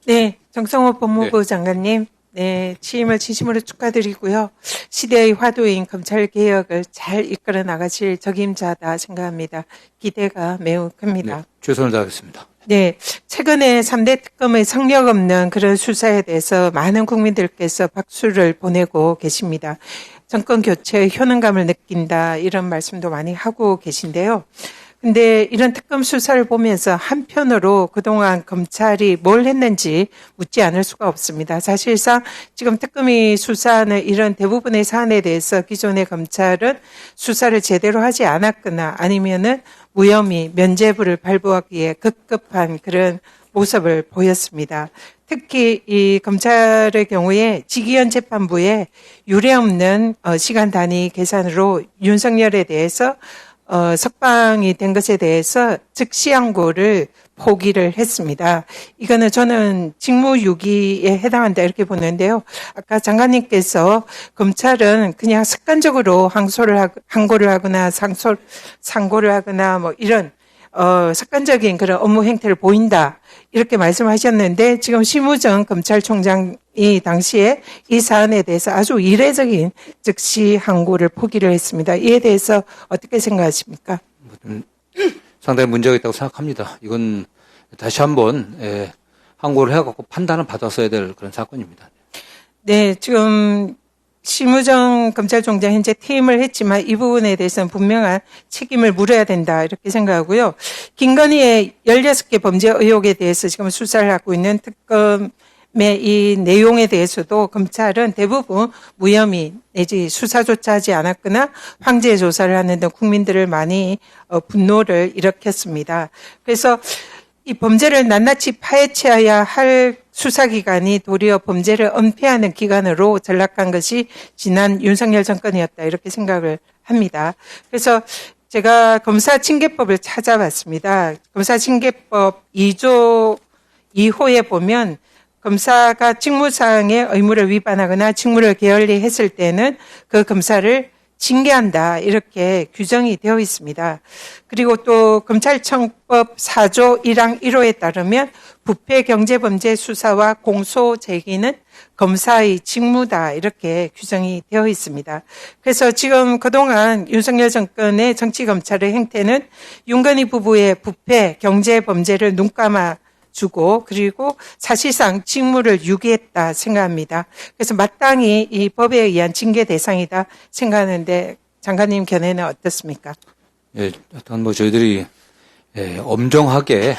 네, 정성호 법무부 네. 장관님, 네, 취임을 진심으로 축하드리고요. 시대의 화두인 검찰개혁을 잘 이끌어 나가실 적임자다 생각합니다. 기대가 매우 네, 큽니다. 최선을 다하겠습니다. 네, 최근에 3대 특검의 성력 없는 그런 수사에 대해서 많은 국민들께서 박수를 보내고 계십니다. 정권 교체의 효능감을 느낀다, 이런 말씀도 많이 하고 계신데요. 근데 이런 특검 수사를 보면서 한편으로 그동안 검찰이 뭘 했는지 묻지 않을 수가 없습니다. 사실상 지금 특검이 수사하는 이런 대부분의 사안에 대해서 기존의 검찰은 수사를 제대로 하지 않았거나 아니면은 무혐의 면죄부를 발부하기 위해 급급한 그런 모습을 보였습니다. 특히 이 검찰의 경우에 지기현 재판부에 유례없는 시간 단위 계산으로 윤석열에 대해서 석방이 된 것에 대해서 즉시 항고를 포기를 했습니다. 이거는 저는 직무유기에 해당한다 이렇게 보는데요. 아까 장관님께서 검찰은 그냥 습관적으로 항고를 하거나 상고를 하거나 뭐 이런 습관적인 그런 업무 행태를 보인다 이렇게 말씀하셨는데, 지금 심우정 검찰총장이 당시에 이 사안에 대해서 아주 이례적인 즉시 항고를 포기를 했습니다. 이에 대해서 어떻게 생각하십니까? 상당히 문제가 있다고 생각합니다. 이건 다시 한번 항고를 해갖고 판단을 받았어야 될 그런 사건입니다. 네, 지금 심우정 검찰총장 현재 퇴임을 했지만 이 부분에 대해서는 분명한 책임을 물어야 된다 이렇게 생각하고요. 김건희의 16개 범죄 의혹에 대해서 지금 수사를 하고 있는 특검의 이 내용에 대해서도 검찰은 대부분 무혐의 내지 수사조차 하지 않았거나 황제 조사를 하는 등 국민들을 많이 분노를 일으켰습니다. 그래서 이 범죄를 낱낱이 파헤쳐야 할 수사기관이 도리어 범죄를 은폐하는 기관으로 전락한 것이 지난 윤석열 정권이었다 이렇게 생각을 합니다. 그래서 제가 검사징계법을 찾아봤습니다. 검사징계법 2조 2호에 보면 검사가 직무상의 의무를 위반하거나 직무를 게을리 했을 때는 그 검사를 징계한다 이렇게 규정이 되어 있습니다. 그리고 또 검찰청법 4조 1항 1호에 따르면 부패 경제범죄 수사와 공소 제기는 검사의 직무다 이렇게 규정이 되어 있습니다. 그래서 지금 그동안 윤석열 정권의 정치검찰의 행태는 윤건희 부부의 부패 경제범죄를 눈감아 주고 그리고 사실상 직무를 유기했다 생각합니다. 그래서 마땅히 이 법에 의한 징계 대상이다 생각하는데 장관님 견해는 어떻습니까? 예, 일단 뭐 저희들이 엄정하게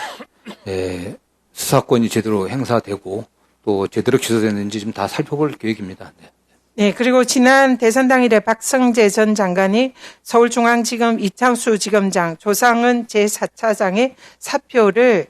수사권이 제대로 행사되고 또 제대로 기소됐는지 좀 다 살펴볼 계획입니다. 네. 네, 그리고 지난 대선 당일에 박성재 전 장관이 서울중앙지검 이창수 지검장, 조상은 제4차장의 사표를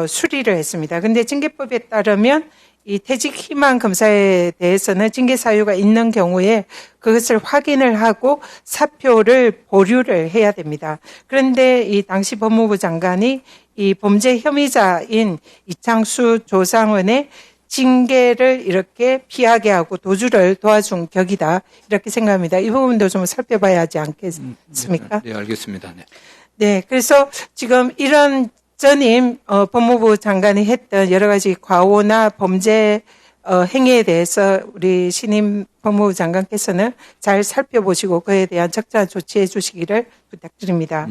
수리를 했습니다. 근데 징계법에 따르면 이 퇴직 희망 검사에 대해서는 징계 사유가 있는 경우에 그것을 확인을 하고 사표를 보류를 해야 됩니다. 그런데 이 당시 법무부 장관이 이 범죄 혐의자인 이창수 조상원의 징계를 이렇게 피하게 하고 도주를 도와준 격이다 이렇게 생각합니다. 이 부분도 좀 살펴봐야 하지 않겠습니까? 네, 알겠습니다. 네. 네, 그래서 지금 이런 전임 법무부 장관이 했던 여러 가지 과오나 범죄 행위에 대해서 우리 신임 법무부 장관께서는 잘 살펴보시고 그에 대한 적절한 조치해 주시기를 부탁드립니다.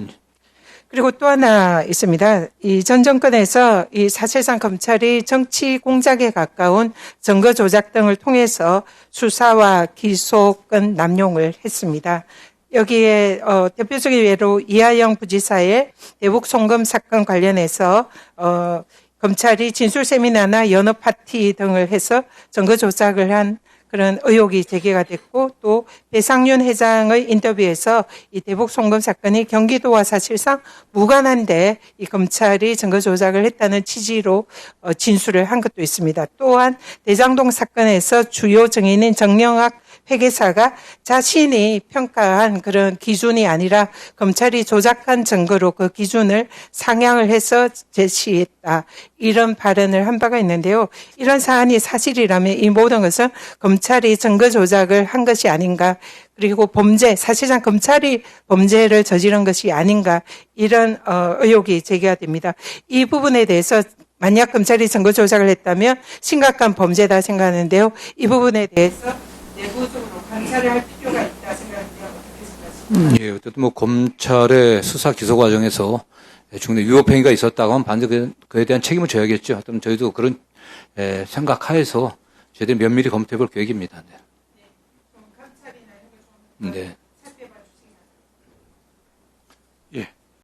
그리고 또 하나 있습니다. 이 전 정권에서 이 사실상 검찰이 정치 공작에 가까운 증거 조작 등을 통해서 수사와 기소권 남용을 했습니다. 여기에 대표적인 예로 이하영 부지사의 대북 송금 사건 관련해서 검찰이 진술 세미나나 연어 파티 등을 해서 증거 조작을 한 그런 의혹이 제기가 됐고, 또 배상윤 회장의 인터뷰에서 이 대북 송금 사건이 경기도와 사실상 무관한데 이 검찰이 증거 조작을 했다는 취지로 진술을 한 것도 있습니다. 또한 대장동 사건에서 주요 증인인 정영학 회계사가 자신이 평가한 그런 기준이 아니라 검찰이 조작한 증거로 그 기준을 상향을 해서 제시했다. 이런 발언을 한 바가 있는데요. 이런 사안이 사실이라면 이 모든 것은 검찰이 증거 조작을 한 것이 아닌가, 그리고 범죄, 사실상 검찰이 범죄를 저지른 것이 아닌가, 이런 의혹이 제기가 됩니다. 이 부분에 대해서 만약 검찰이 선거 조작을 했다면 심각한 범죄다 생각하는데요. 이 부분에 대해서 내부적으로 관찰을 할 필요가 있다 생각하는데요. 어떻게 생각하십니까? 예, 어쨌든 뭐 검찰의 수사 기소 과정에서 중대 위법행위가 있었다고 하면 그에 대한 책임을 져야겠죠. 하여튼 저희도 그런 생각하에서 저희들이 면밀히 검토해 볼 계획입니다. 네. 네.